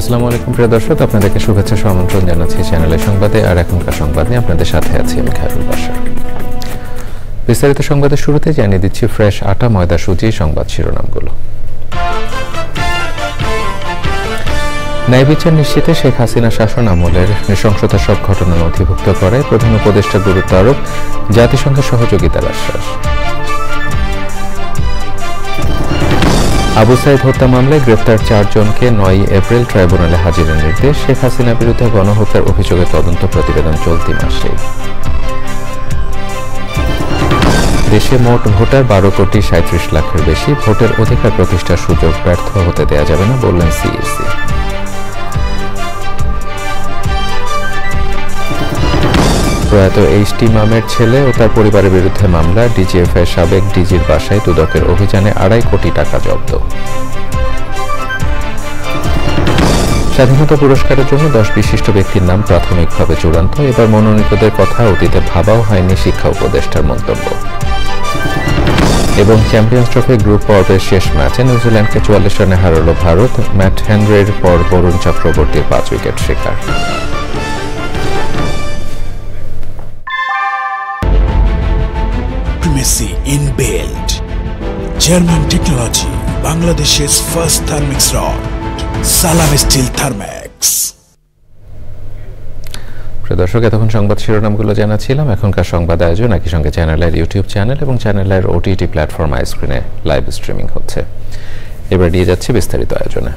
আসসালামু আলাইকুম প্রিয় দর্শক, আপনাদেরকে শুভেচ্ছা ও আমন্ত্রণ জানাচ্ছি চ্যানেলের সংবাদে। আর এখনকার সংবাদ নিয়ে আপনাদের সাথে আছি আমি খায়রুল বাশার। বিস্তারিত সংবাদের শুরুতে জানিয়ে দিচ্ছি ফ্রেশ আটা ময়দা সুজি সংবাদ শিরোনামগুলো। ন্যায় বিচার নিশ্চিতে শেখ হাসিনা শাসন আমলের নৃশংসতার সব ঘটনা নথিভুক্ত করে প্রধান উপদেষ্টা গুরুত্ব আরোপ, জাতিসংঘের সহযোগিতার আশ্বাস। আবু সাইদ হত্যা মামলায় গ্রেপ্তার 4 জনকে 9 এপ্রিল ট্রাইব্যুনালে হাজিরের নির্দেশ। শেখ হাসিনার বিরুদ্ধে গণহত্যার অভিযোগে তদন্ত প্রতিবেদন চলতি মাসে। দেশে মোট ভোটার 12 কোটি 37 লাখের বেশি, ভোটের অধিকার প্রতিষ্ঠার সুযোগ ব্যর্থ হতে দেয়া যাবে না বললেন সিইসি। প্রয়াত এইচটি ইমামের ছেলে ও তার পরিবারের বিরুদ্ধে মামলা, ডিজিএফ এর সাবেক ডিজির বাসায় দুদকের অভিযানে 2.5 কোটি টাকা জব্দ। স্বাধীনতা পুরস্কারের জন্য 10 বিশিষ্ট ব্যক্তির নাম প্রাথমিকভাবে চূড়ান্ত, এবার মনোনীতদের কথা অতীতে ভাবাও হয়নি শিক্ষা উপদেষ্টার মন্তব্য। এবং চ্যাম্পিয়ন্স ট্রফি গ্রুপ পর্বের শেষ ম্যাচে নিউজিল্যান্ডকে 44 রানে হারালো ভারত, ম্যাট হেনরির পর বরুণ চক্রবর্তীর 5 উইকেট শিকার। Primacy in build. German technology, Bangladesh's first thermix rod. Salam Steel Thermex. দর্শক, এতক্ষণ সংবাদ শিরোনামগুলো জানাচ্ছিলাম। এখনকার সংবাদ আয়োজন একই সঙ্গে চ্যানেলের ইউটিউব চ্যানেল এবং চ্যানেলের ওটিটি প্ল্যাটফর্ম আইস্ক্রিনে লাইভ স্ট্রিমিং হচ্ছে। এবার নিয়ে যাচ্ছি বিস্তারিত আয়োজনে।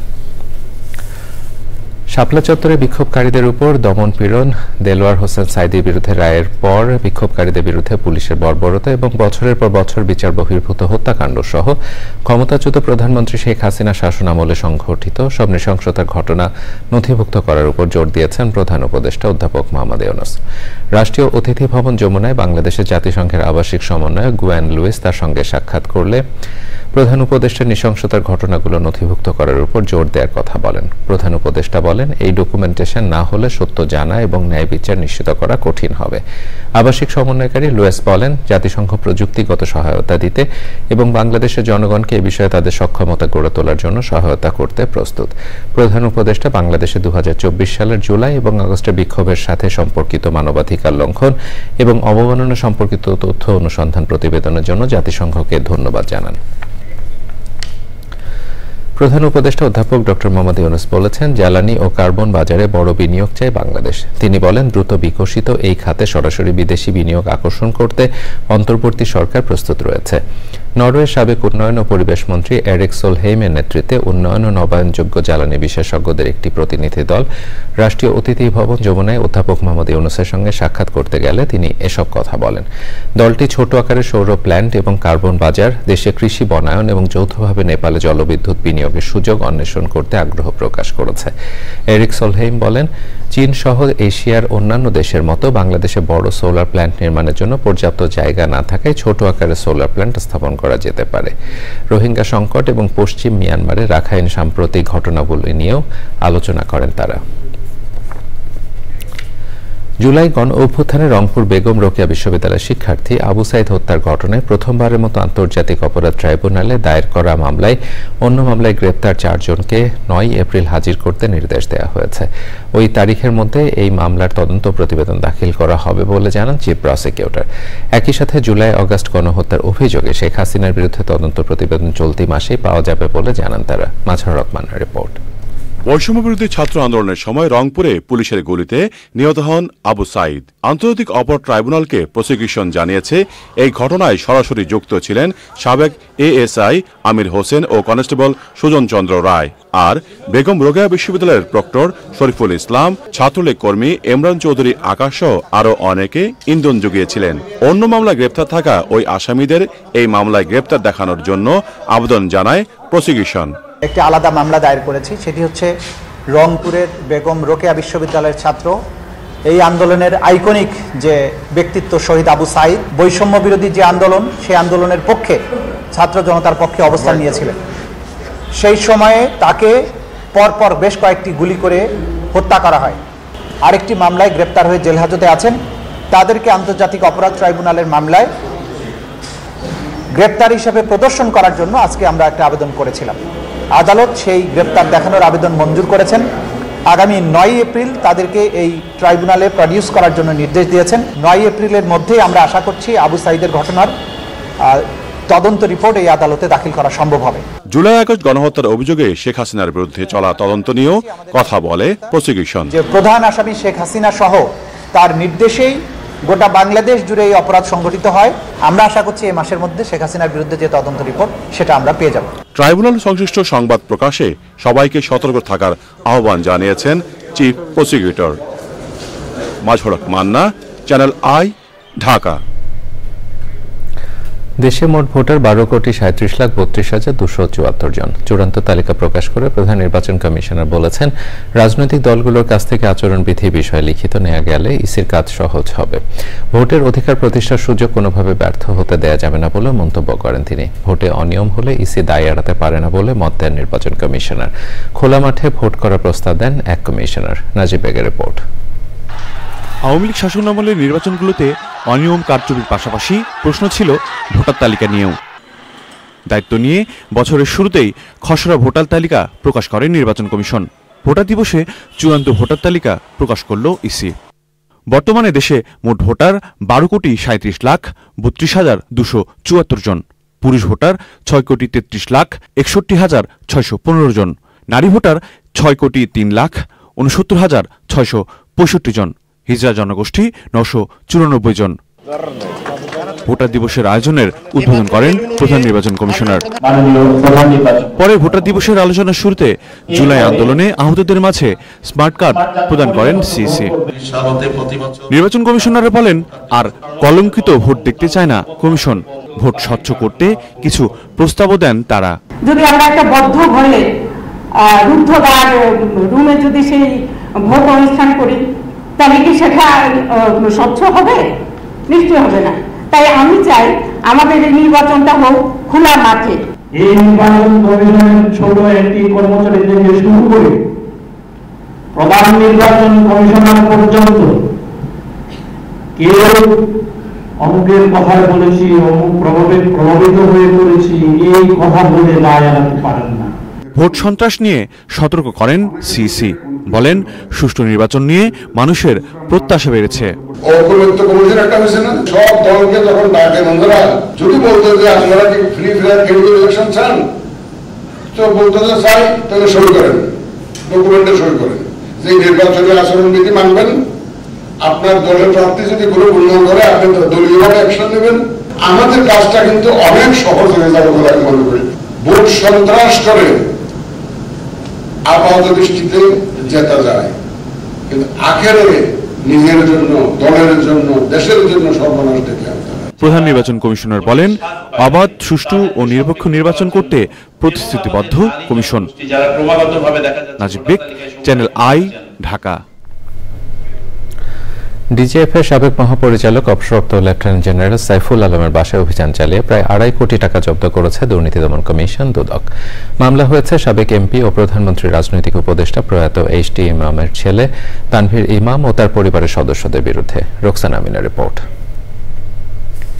শাপলা চত্বরে বিক্ষোভকারীদের উপর দমন পীড়ন, দেলোয়ার হোসেন সাইদির বিরুদ্ধে রায়ের পর বিক্ষোভকারীদের বিরুদ্ধে পুলিশের বর্বরতা এবং বছরের পর বছর বিচার বহির্ভূত হত্যাকাণ্ড সহ ক্ষমতাচ্যুত প্রধানমন্ত্রী শেখ হাসিনা শাসন আমলে সংঘটিত সব নৃশংসতার ঘটনা নথিভুক্ত করার উপর জোর দিয়েছেন প্রধান উপদেষ্টা অধ্যাপক মোহাম্মদ ইউনূস। রাষ্ট্রীয় অতিথি ভবন যমুনায় বাংলাদেশের জাতিসংঘের আবাসিক সমন্বয়ক গুয়েন লুইস তার সঙ্গে সাক্ষাৎ করলে প্রধান উপদেষ্টা নৃশংসতার ঘটনাগুলো নথিভুক্ত করার উপর জোর দেওয়ার কথা বলেন। প্রধান উপদেষ্টা বলেন, এই ডকুমেন্টেশন না হলে সত্য জানা এবং ন্যায় বিচার নিশ্চিত করা কঠিন হবে। আবাসিক সমন্বয়কারী লুইস বলেন, জাতিসংঘ প্রযুক্তিগত সহায়তা দিতে এবং বাংলাদেশের জনগণকে এ বিষয়ে তাদের সক্ষমতা গড়ে তোলার জন্য সহায়তা করতে প্রস্তুত। প্রধান উপদেষ্টা বাংলাদেশে 2024 সালের জুলাই এবং আগস্টে বিক্ষোভের সাথে সম্পর্কিত মানবাধিকার লঙ্ঘন এবং অবমাননা সম্পর্কিত তথ্য অনুসন্ধান প্রতিবেদনের জন্য জাতিসংঘকে ধন্যবাদ জানান। প্রধান উপদেষ্টা অধ্যাপক ডক্টর মোহাম্মদ ইউনূস বলেছেন, জ্বালানি ও কার্বন বাজারে বড় বিনিয়োগ চায় বাংলাদেশ। তিনি বলেন, দ্রুত বিকশিত এই খাতে সরাসরি বিদেশি বিনিয়োগ আকর্ষণ করতে অন্তর্বর্তী সরকার প্রস্তুত রয়েছে। নরওয়ের সাবেক উন্নয়ন ও পরিবেশ মন্ত্রী এরিক সোলহেইমের নেতৃত্বে উন্নয়ন ও নবায়নযোগ্য জ্বালানি বিশেষজ্ঞদের একটি প্রতিনিধি দল রাষ্ট্রীয় অতিথি ভবন যমুনায় অধ্যাপক মোহাম্মদ ইউনূসের সঙ্গে সাক্ষাৎ করতে গেলে তিনি এসব কথা বলেন। দলটি ছোট আকারের সৌর প্ল্যান্ট এবং কার্বন বাজার, দেশে কৃষি বনায়ন এবং যৌথভাবে নেপালে জলবিদ্যুৎ বিনিয়োগের সুযোগ অন্বেষণ করতে আগ্রহ প্রকাশ করেছে। এরিক সোলহেইম বলেন, চীন সহ এশিয়ার অন্যান্য দেশের মতো বাংলাদেশে বড় সোলার প্ল্যান্ট নির্মাণের জন্য পর্যাপ্ত জায়গা না থাকায় ছোট আকারের সোলার প্ল্যান্ট স্থাপন করা যেতে পারে। রোহিঙ্গা সংকট এবং পশ্চিম মিয়ানমারে রাখাইন সাম্প্রতিক ঘটনাগুলি নিয়েও আলোচনা করেন তারা। জুলাই গণ অভ্যুত্থানে রংপুর বেগম রোকেয়া বিশ্ববিদ্যালয়ের শিক্ষার্থী আবু সাইদ হত্যার ঘটনায় প্রথমবারের মতো আন্তর্জাতিক অপরাধ ট্রাইব্যুনালে দায়ের করা মামলায় অন্য মামলায় গ্রেপ্তার 4 জনকে 9 এপ্রিল হাজির করতে নির্দেশ দেওয়া হয়েছে। ওই তারিখের মধ্যে এই মামলার তদন্ত প্রতিবেদন দাখিল করা হবে বলে জানান চিফ প্রসিকিউটর। একই সাথে জুলাই আগস্ট গণহত্যার অভিযোগে শেখ হাসিনার বিরুদ্ধে তদন্ত প্রতিবেদন চলতি মাসেই পাওয়া যাবে বলে জানান তারা। মাঝার রহমানের রিপোর্ট। বৈষম্যবিরোধী ছাত্র আন্দোলনের সময় রংপুরে পুলিশের গুলিতে নিহত হন আবু সাইদ। আন্তর্জাতিক অপরাধ ট্রাইব্যুনালকে প্রসিকিউশন জানিয়েছে, এই ঘটনায় সরাসরি যুক্ত ছিলেন সাবেক এএসআই আমির হোসেন ও কনস্টেবল সুজন চন্দ্র রায়। আর বেগম রোকেয়া বিশ্ববিদ্যালয়ের প্রক্টর শরীফুল ইসলাম, ছাত্রলীগ কর্মী ইমরান চৌধুরী আকাশ সহ আরও অনেকে ইন্ধন জুগিয়েছিলেন। অন্য মামলায় গ্রেপ্তার থাকা ওই আসামিদের এই মামলায় গ্রেপ্তার দেখানোর জন্য আবেদন জানায় প্রসিকিউশন। একটি আলাদা মামলা দায়ের করেছি, সেটি হচ্ছে রংপুরের বেগম রোকেয়া বিশ্ববিদ্যালয়ের ছাত্র, এই আন্দোলনের আইকনিক যে ব্যক্তিত্ব শহীদ আবু সাইদ, বৈষম্য বিরোধী যে আন্দোলন, সেই আন্দোলনের পক্ষে ছাত্র জনতার পক্ষে অবস্থান নিয়েছিলেন। সেই সময়ে তাকে পরপর বেশ কয়েকটি গুলি করে হত্যা করা হয়। আরেকটি মামলায় গ্রেপ্তার হয়ে জেল হাজতে আছেন। তাদেরকে আন্তর্জাতিক অপরাধ ট্রাইব্যুনালের মামলায় গ্রেপ্তার হিসেবে প্রদর্শন করার জন্য আজকে আমরা একটা আবেদন করেছিলাম। আদালত সেই গ্রেপ্তার দেখানোর আবেদন মঞ্জুর করেছেন আগামী 9 এপ্রিল তাদেরকে এই ট্রাইব্যুনালে প্রডিউস করার জন্য নির্দেশ দিয়েছেন। 9 এপ্রিলের মধ্যেই আমরা আশা করছি আবু সাঈদের ঘটনার তদন্ত রিপোর্ট এই আদালতে দাখিল করা সম্ভব হবে। জুলাই আগস্ট গণহত্যার অভিযোগে শেখ হাসিনার বিরুদ্ধে চলা তদন্ত নিয়েও কথা বলে প্রসিকিউশন। যে প্রধান আসামি শেখ হাসিনা সহ তার নির্দেশেই গোটা বাংলাদেশ জুড়ে এই অপরাধ সংঘটিত হয়। আমরা আশা করছি এই মাসের মধ্যে শেখ হাসিনার বিরুদ্ধে যে তদন্ত রিপোর্ট সেটা আমরা পেয়ে যাব। ট্রাইব্যুনাল সংশ্লিষ্ট সংবাদ প্রকাশে সবাইকে সতর্ক থাকার আহ্বান জানিয়েছেন chief prosecutor. Mazhar Haque Manna, Channel I, Dhaka. দেশে মোট ভোটার 12,37,32,274 জন। চূড়ান্ত তালিকা প্রকাশ করে প্রধান নির্বাচন কমিশনার বলেছেন, রাজনৈতিক দলগুলোর কাছ থেকে আচরণবিধি বিষয়ে লিখিত নেওয়া গেলে ইসির কাজ সহজ হবে। ভোটের অধিকার প্রতিষ্ঠার সুযোগ কোনোভাবে ব্যর্থ হতে দেয়া যাবে না বলে মন্তব্য করেন তিনি। ভোটে অনিয়ম হলে ইসি দায় এড়াতে পারে না বলে মত দেন নির্বাচন কমিশনার। খোলা মাঠে ভোট করার প্রস্তাব দেন এক কমিশনার। নাজিব বেগের রিপোর্ট। আওয়ামী লীগ শাসনামলের নির্বাচনগুলোতে অনিয়ম কারচুপির পাশাপাশি প্রশ্ন ছিল ভোটার তালিকা নিয়েও। দায়িত্ব নিয়ে বছরের শুরুতেই খসড়া ভোটার তালিকা প্রকাশ করে নির্বাচন কমিশন। ভোটার দিবসে চূড়ান্ত ভোটার তালিকা প্রকাশ করল ইসি। বর্তমানে দেশে মোট ভোটার 12,37,32,274 জন। পুরুষ ভোটার 6,33,61,615 জন। নারী ভোটার 6,03,69,665 জন। হিজড়া জনগোষ্ঠী 994 জন। ভোটার দিবসের আয়োজনের উদ্বোধন করেন প্রধান নির্বাচন কমিশনার। পরে ভোটার দিবসের আলোচনার শুরুতে জুলাই আন্দোলনে আহতদের মাঝে স্মার্ট কার্ড প্রদান করেন সিইসি। নির্বাচন কমিশনার বলেন, আর কলঙ্কিত ভোট দেখতে চায় না কমিশন। ভোট স্বচ্ছ করতে কিছু প্রস্তাবও দেন তারা। যদি আমরা একটা বদ্ধ ঘরে রুদ্ধদ্বার রুমে যদি সেই ভোট অনুষ্ঠান করি, তাহলে কি সেটা স্বচ্ছ হবে? নিশ্চয় হবে না। তাই আমি চাই আমাদের এই নির্বাচনটা হোক খোলা মাঠে। এই নির্বাচন কমিশনের ছোট একটি কর্মচারী থেকে শুরু করে প্রধান নির্বাচন কমিশনার পর্যন্ত কেউ অমুকের কথা বলেছি, অমুক প্রভাবিত হয়ে পড়েছি, এই কথা বলে দায় এড়াতে পারেন না। ভোট সন্ত্রাস নিয়ে সতর্ক করেন সিইসি। বলেন, সুষ্ঠু নির্বাচন নিয়ে মানুষের প্রত্যাশা বেড়েছে। ঐক্যমত্য কমিশন একটা হয়েছে না, সব দলকে যখন ডাকে বন্ধুরা, যদি বলতো যে আপনারা কি ফ্রি ফেয়ার ক্যান্ডিডেট ইলেকশন চান, তো বলতো যে চাই, তাহলে সই করেন, ডকুমেন্টে সই করেন যে নির্বাচনী আচরণবিধি মানবেন। আপনার দলের প্রার্থী যদি কোনো উন্নয়ন করে আপনি দলীয়ভাবে অ্যাকশন নেবেন। আমাদের কাজটা কিন্তু অনেক সহজ হয়ে যাবে বলে আমি মনে করি। ভোট সন্ত্রাস করে আপাত দৃষ্টিতে জেতা যায়, কিন্তু আখেরে নিজের জন্য, দলের জন্য, দেশের জন্য সর্বনাশ ডেকে আনতে হয়। প্রধান নির্বাচন কমিশনার বলেন, অবাধ, সুষ্ঠু ও নিরপেক্ষ নির্বাচন করতে প্রতিশ্রুতিবদ্ধ কমিশন। Nazib Beg, Channel I, Dhaka. ডিজিএফের সাবেক মহাপরিচালক অবসরপ্রাপ্ত লেফটেন্যান্ট জেনারেল সাইফুল আলমের বাসায় অভিযান চালিয়ে প্রায় 2.5 কোটি টাকা জব্দ করেছে দুর্নীতি দমন কমিশন দুদক। মামলা হয়েছে সাবেক এমপি ও প্রধানমন্ত্রীর রাজনৈতিক উপদেষ্টা প্রয়াত এইচটি ইমামের ছেলে তানভীর ইমাম ও তার পরিবারের সদস্যদের বিরুদ্ধে। রোকসানা আমিনার রিপোর্ট।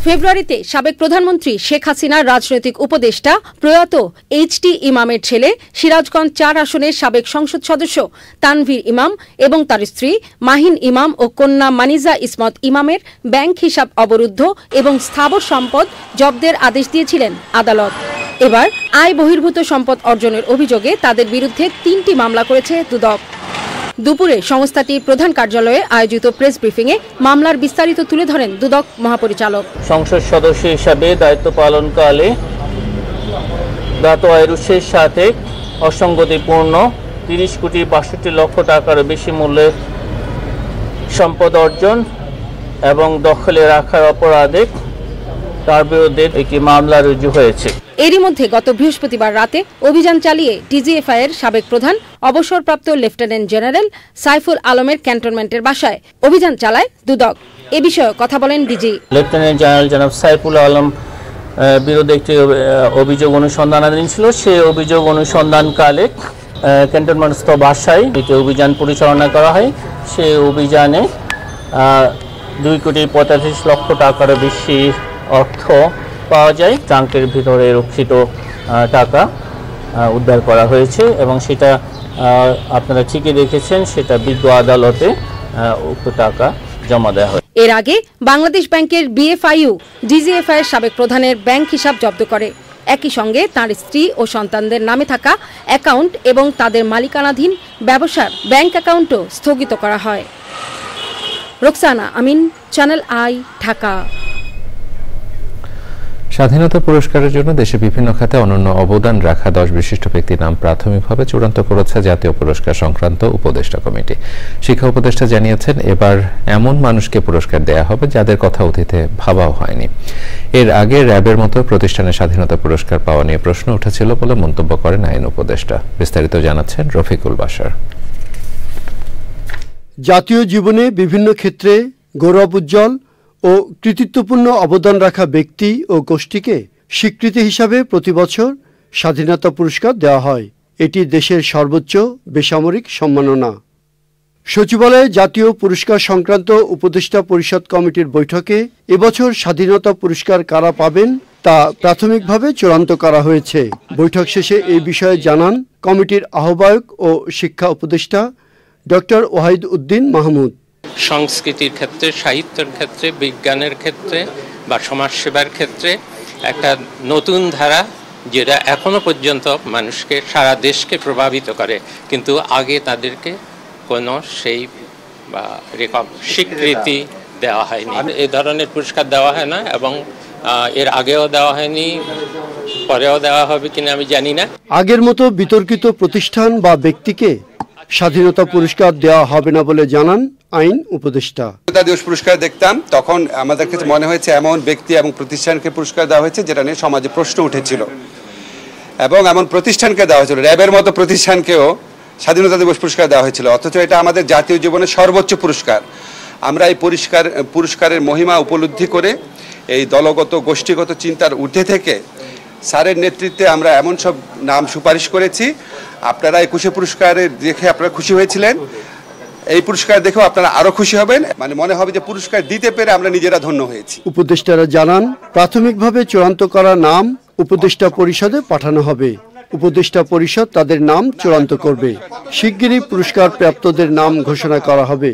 ফেব্রুয়ারিতে সাবেক প্রধানমন্ত্রী শেখ হাসিনার রাজনৈতিক উপদেষ্টা প্রয়াত এইচটি ইমামের ছেলে সিরাজগঞ্জ 4 আসনের সাবেক সংসদ সদস্য তানভীর ইমাম এবং তার স্ত্রী মাহিন ইমাম ও কন্যা মানিজা ইসমত ইমামের ব্যাংক হিসাব অবরুদ্ধ এবং স্থাবর সম্পদ জব্দের আদেশ দিয়েছিলেন আদালত। এবার আয় বহির্ভূত সম্পদ অর্জনের অভিযোগে তাদের বিরুদ্ধে 3টি মামলা করেছে দুদক। দুপুরে সংস্থাটির প্রধান কার্যালয়ে আয়োজিত প্রেস ব্রিফিংয়ে মামলার বিস্তারিত তুলে ধরেন দুদক মহাপরিচালক। সংসদ সদস্য হিসাবে দায়িত্ব পালনকালে জ্ঞাত আয়ের উৎসের সাথে অসঙ্গতিপূর্ণ 30,65,00,000 টাকার বেশি মূল্যের সম্পদ অর্জন এবং দখলে রাখার অপরাধে তার বিরুদ্ধে একটি মামলা রুজু হয়েছে। এরই মধ্যে গত বৃহস্পতিবার রাতে অভিযান চালিয়ে ডিজিএফআই এর সাবেক প্রধান অবসরপ্রাপ্ত লেফটেন্যান্ট জেনারেল সাইফুল আলমের ক্যান্টনমেন্টের বাসায় অভিযান চালায় দুদক। এ বিষয়ে কথা বলেন ডিজি। লেফটেন্যান্ট জেনারেল জনাব সাইফুল আলম বিরুদ্ধে একটি অভিযোগ অনুসন্ধানাধীন ছিল। সেই অভিযোগ অনুসন্ধানকালে ক্যান্টনমেন্টস্থ বাসায় একটি অভিযান পরিচালনা করা হয়। সেই অভিযানে 2,85,00,000 টাকার বেশি অর্থ পাওয়া যায়। ট্রাঙ্কের ভিতরে রক্ষিত টাকা উদ্ধার করা হয়েছে এবং সেটা আপনারা ঠিকই দেখেছেন, সেটা বিজ্ঞ আদালতে উক্ত টাকা জমা দেওয়া হয়। এর আগে বাংলাদেশ ব্যাংকের বিএফআইইউ ডিজিএফআই এর সাবেক প্রধানের ব্যাংক হিসাব জব্দ করে। একই সঙ্গে তার স্ত্রী ও সন্তানদের নামে থাকা অ্যাকাউন্ট এবং তাদের মালিকানাধীন ব্যবসার ব্যাংক অ্যাকাউন্টও স্থগিত করা হয়। রোকসানা আমিন, চ্যানেল আই, ঢাকা। স্বাধীনতা পুরস্কারের জন্য দেশে বিভিন্ন খাতে অনন্য অবদান রাখা 10 বিশিষ্ট ব্যক্তির নাম প্রাথমিকভাবে চূড়ান্ত করেছে জাতীয় পুরস্কার সংক্রান্ত উপদেষ্টা কমিটি। শিক্ষা উপদেষ্টা জানিয়েছেন, এবার এমন মানুষকে পুরস্কার দেয়া হবে যাদের কথা অতীতে ভাবাও হয়নি। এর আগে র্যাবের মতো প্রতিষ্ঠানের স্বাধীনতা পুরস্কার পাওয়া নিয়ে প্রশ্ন উঠেছিল বলে মন্তব্য করেন আইন উপদেষ্টা। বিস্তারিত জানাচ্ছেন রফিকুল বাশার। জাতীয় জীবনে বিভিন্ন ক্ষেত্রে গৌরব উজ্জ্বল ও কৃতিত্বপূর্ণ অবদান রাখা ব্যক্তি ও গোষ্ঠীকে স্বীকৃতি হিসাবে প্রতি বছর স্বাধীনতা পুরস্কার দেওয়া হয়। এটি দেশের সর্বোচ্চ বেসামরিক সম্মাননা। সচিবালয়ে জাতীয় পুরস্কার সংক্রান্ত উপদেষ্টা পরিষদ কমিটির বৈঠকে এবছর স্বাধীনতা পুরস্কার কারা পাবেন তা প্রাথমিকভাবে চূড়ান্ত করা হয়েছে। বৈঠক শেষে এই বিষয়ে জানান কমিটির আহ্বায়ক ও শিক্ষা উপদেষ্টা ডক্টর ওয়াহিদ উদ্দিন মাহমুদ। সংস্কৃতির ক্ষেত্রে, সাহিত্যের ক্ষেত্রে, বিজ্ঞানের ক্ষেত্রে বা সমাজসেবার ক্ষেত্রে একটা নতুন ধারা, যেটা এখনো পর্যন্ত মানুষকে, সারা দেশকে প্রভাবিত করে, কিন্তু আগে তাদেরকে কোনো সেই বা স্বীকৃতি দেওয়া হয়নি। এই ধরনের পুরস্কার দেওয়া হয় না, এবং এর আগেও দেওয়া হয়নি, পরেও দেওয়া হবে কিনা আমি জানি না। আগের মতো বিতর্কিত প্রতিষ্ঠান বা ব্যক্তিকে স্বাধীনতা পুরস্কার দেওয়া হবে না বলে জানান আইন উপদেষ্টা। স্বাধীনতা দিবস পুরস্কার দেখতাম, তখন আমাদের কাছে মনে হয়েছে এমন ব্যক্তি এবং প্রতিষ্ঠানকে পুরস্কার দেওয়া হয়েছে যেটা নিয়ে সমাজে প্রশ্ন উঠেছিল, এবং এমন প্রতিষ্ঠানকে দেওয়া হয়েছিল, র্যাবের মতো প্রতিষ্ঠানকেও স্বাধীনতা দিবস পুরস্কার দেওয়া হয়েছিল, অথচ এটা আমাদের জাতীয় জীবনের সর্বোচ্চ পুরস্কার। আমরা এই পুরস্কারের মহিমা উপলব্ধি করে এই দলগত গোষ্ঠীগত চিন্তার ঊর্ধ্বে থেকে স্যারের নেতৃত্বে আমরা এমন সব নাম সুপারিশ করেছি। আপনারা 21শে পুরস্কারে দেখে আপনারা খুশি হয়েছিলেন, এই পুরস্কার দেখেও আপনারা আরো খুশি হবেন। মানে মনে হবে যে পুরস্কার দিতে পেরে আমরা নিজেরা ধন্য হয়েছি। উপদেষ্টারা জানান, প্রাথমিকভাবে চূড়ান্ত করা নাম উপদেষ্টা পরিষদে পাঠানো হবে। উপদেষ্টা পরিষদ তাদের নাম চূড়ান্ত করবে। শিগগিরই পুরস্কার প্রাপ্তদের নাম ঘোষণা করা হবে।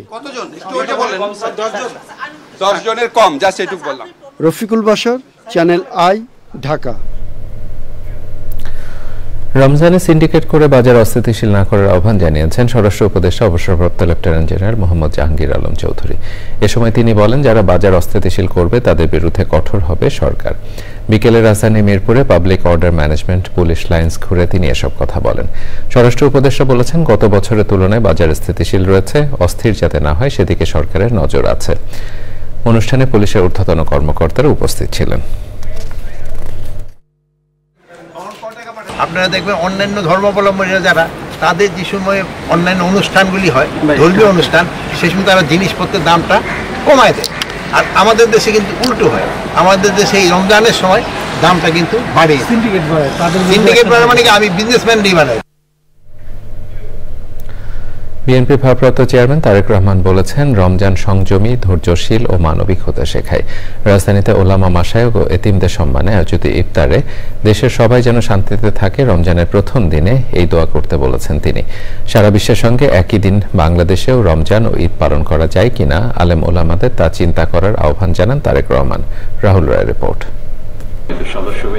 10 জনের কম, জাস্ট এটুকু বললাম। Rafiqul Bashar, channel I, Dhaka. রমজানে সিন্ডিকেট করে বাজার অস্থিতিশীল না করার আহ্বান জানিয়েছেন স্বরাষ্ট্র উপদেষ্টা অবসরপ্রাপ্ত লেফটেন্যান্ট জেনারেল মোহাম্মদ জাহাঙ্গীর আলম চৌধুরী। এ সময় তিনি বলেন, যারা বাজার অস্থিতিশীল করবে তাদের বিরুদ্ধে কঠোর হবে সরকার। বিকেলে রাজধানী মিরপুরে public order management police lines ঘুরে তিনি এসব কথা বলেন। স্বরাষ্ট্র উপদেষ্টা বলেছেন, গত বছরের তুলনায় বাজার স্থিতিশীল রয়েছে, অস্থির যাতে না হয় সেদিকে সরকারের নজর আছে। অনুষ্ঠানে পুলিশের ঊর্ধ্বতন কর্মকর্তারা উপস্থিত ছিলেন। আপনারা দেখবেন অন্যান্য ধর্মাবলম্বীরা যারা, তাদের যে সময় অন্যান্য অনুষ্ঠানগুলি হয়, ধর্মীয় অনুষ্ঠান, সে সময় তারা জিনিসপত্রের দামটা কমায় দেয়। আর আমাদের দেশে কিন্তু উল্টো হয়, আমাদের দেশে এই রমজানের সময় দামটা কিন্তু বাড়ে। সিন্ডিকেট মানে কি, আমি বিজনেসম্যান নেই বানাই। বিএনপি ভারপ্রাপ্ত চেয়ারম্যান তারেক রহমান বলেছেন, রমজান সংযমী, ধৈর্যশীল ও মানবিক হতে শেখায়। রাজধানীতে ওলামা মাশায়েখ ও এতিমদের সম্মানে আয়োজিত ইফতারে দেশের সবাই যেন শান্তিতে থাকে, রমজানের প্রথম দিনে এই দোয়া করতে বলেছেন তিনি। সারা বিশ্বের সঙ্গে একই দিন বাংলাদেশেও রমজান ও ঈদ পালন করা যায় কিনা আলেম ওলামাদের তা চিন্তা করার আহ্বান জানান তারেক রহমান। রাহুল রায়ের রিপোর্ট।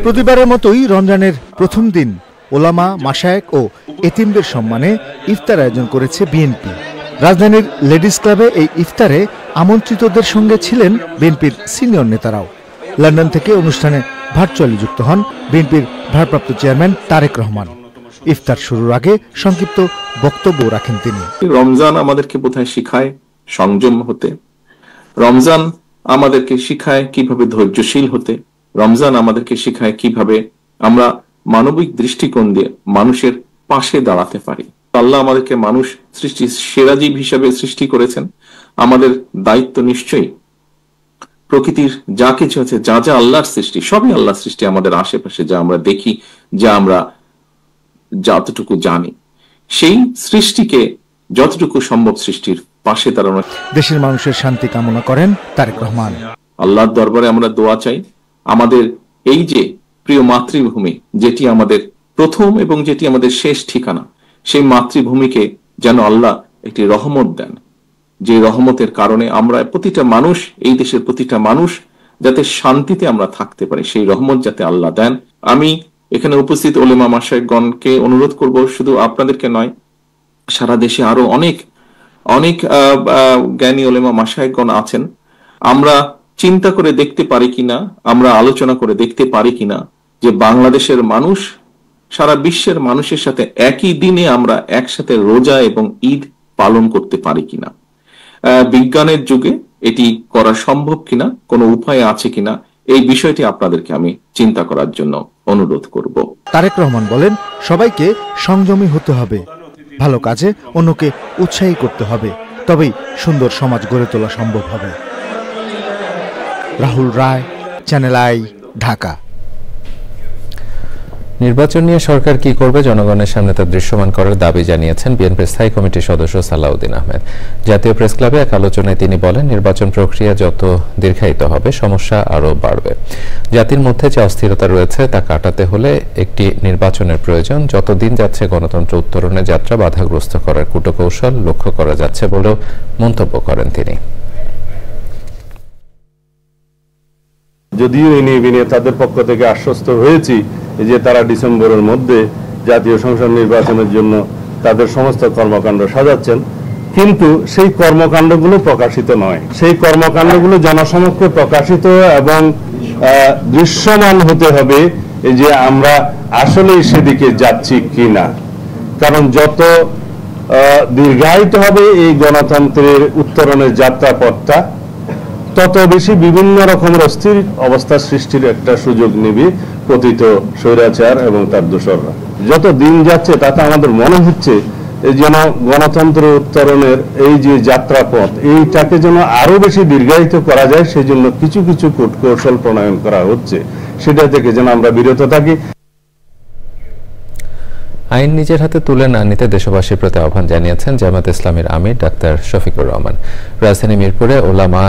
প্রতিবারের মতোই রমজানের প্রথম দিন ওলামা, মাশায়েখ ও এতিমদের সম্মানে ইফতার আয়োজন করেছে বিএনপি। রাজধানীর লেডিস ক্লাবে এই ইফতারে আমন্ত্রিতদের সঙ্গে ছিলেন বিএনপির সিনিয়র নেতারাও। লন্ডন থেকে অনুষ্ঠানে ভার্চুয়ালি যুক্ত হন বিএনপির ভারপ্রাপ্ত চেয়ারম্যান তারেক রহমান। ইফতার শুরুর আগে সংক্ষিপ্ত বক্তব্য রাখেন তিনি। রমজান আমাদেরকে বোধহয় শিখায় সংযম হতে, রমজান আমাদেরকে শিখায় কিভাবে ধৈর্যশীল হতে, রমজান আমাদেরকে শিখায় কিভাবে আমরা মানবিক দৃষ্টিকোণ দিয়ে মানুষের পাশে দাঁড়াতে পারি। আল্লাহ আমাদেরকে মানুষ সৃষ্টি সেরা জীব হিসাবে সৃষ্টি করেছেন। আমাদের দায়িত্ব নিশ্চয়ই প্রকৃতির যা কিছু আছে, যা যা আল্লাহর সৃষ্টি, সবই আল্লাহর সৃষ্টি। আমাদের আশেপাশে যা আমরা দেখি, যা আমরা যতটুকু জানি, সেই সৃষ্টিকে যতটুকু সম্ভব সৃষ্টির পাশে দাঁড়ানো। দেশের মানুষের শান্তি কামনা করেন তারেক রহমান। আল্লাহর দরবারে আমরা দোয়া চাই, আমাদের এই যে প্রিয় মাতৃভূমি, যেটি আমাদের প্রথম এবং যেটি আমাদের শেষ ঠিকানা, সেই মাতৃভূমিকে যেন আল্লাহ একটি রহমত দেন, যে রহমতের কারণে আমরা প্রতিটা মানুষ, এই দেশের প্রতিটা মানুষ যাতে শান্তিতে আমরা থাকতে পারি, সেই রহমত যাতে আল্লাহ দেন। আমি এখানে উপস্থিত ওলেমা মাশায়েখগণকে অনুরোধ করব, শুধু আপনাদেরকে নয়, সারা দেশে আরো অনেক অনেক জ্ঞানী ওলেমা মাশায়েখগণ আছেন। আমরা চিন্তা করে দেখতে পারি কিনা, আমরা আলোচনা করে দেখতে পারি কিনা যে বাংলাদেশের মানুষ সারা বিশ্বের মানুষের সাথে একই দিনে আমরা একসাথে রোজা এবং ঈদ পালন করতে পারি কিনা, বিজ্ঞানের যুগে এটি করা সম্ভব কিনা, কোনো উপায় আছে কিনা, এই বিষয়টি আপনাদেরকে আমি চিন্তা করার জন্য অনুরোধ করব। তারেক রহমান বলেন, সবাইকে সংযমী হতে হবে, ভালো কাজে অন্যকে উৎসাহী করতে হবে, তবেই সুন্দর সমাজ গড়ে তোলা সম্ভব হবে। রাহুল রায়, চ্যানেল আই, ঢাকা। নির্বাচন নিয়ে সরকার কি করবে জনগণের সামনে তা দৃশ্যমান করার দাবি জানিয়েছেন বিএনপির স্থায়ী কমিটির সদস্য সালাউদ্দিন আহমেদ। জাতীয় প্রেস ক্লাবে এক আলোচনায় তিনি বলেন, নির্বাচন প্রক্রিয়া যত দীর্ঘায়িত হবে সমস্যা আরও বাড়বে। জাতির মধ্যে যে অস্থিরতা রয়েছে তা কাটাতে হলে একটি নির্বাচনের প্রয়োজন। যত দিন যাচ্ছে গণতন্ত্র উত্তরণের যাত্রা বাধাগ্রস্ত করার কূটকৌশল লক্ষ্য করা যাচ্ছে বলেও মন্তব্য করেন তিনি। যদিও এই নিয়ে তাদের পক্ষ থেকে আশ্বস্ত হয়েছি যে তারা ডিসেম্বরের মধ্যে জাতীয় সংসদ নির্বাচনের জন্য তাদের সমস্ত কর্মকাণ্ড সাজাচ্ছেন, কিন্তু সেই কর্মকাণ্ডগুলো প্রকাশিত নয়। সেই কর্মকাণ্ডগুলো জনসমক্ষে প্রকাশিত এবং দৃশ্যমান হতে হবে যে আমরা আসলেই সেদিকে যাচ্ছি কিনা। কারণ যত দীর্ঘায়িত হবে এই গণতন্ত্রের উত্তরণের যাত্রাপথটা, তত বেশি বিভিন্ন রকমের অস্থির অবস্থা সৃষ্টির একটা সুযোগ নেবে পতিত স্বৈরাচার এবং তার দোসররা। যত দিন যাচ্ছে তাতে আমাদের মনে হচ্ছে যেন গণতন্ত্র উত্তরণের এই যে যাত্রাপথ, এইটাকে যেন আরো বেশি দীর্ঘায়িত করা যায়, সেই জন্য কিছু কিছু কূটকৌশল প্রণয়ন করা হচ্ছে, সেটা থেকে যেন আমরা বিরত থাকি। আইন নিজের হাতে তুলে না নিতে দেশবাসীর প্রতি আহ্বান জানিয়েছেন জামায়াতে ইসলামীর আমির ডাক্তার শফিকুর রহমান। রাজধানী মিরপুরে ওলামা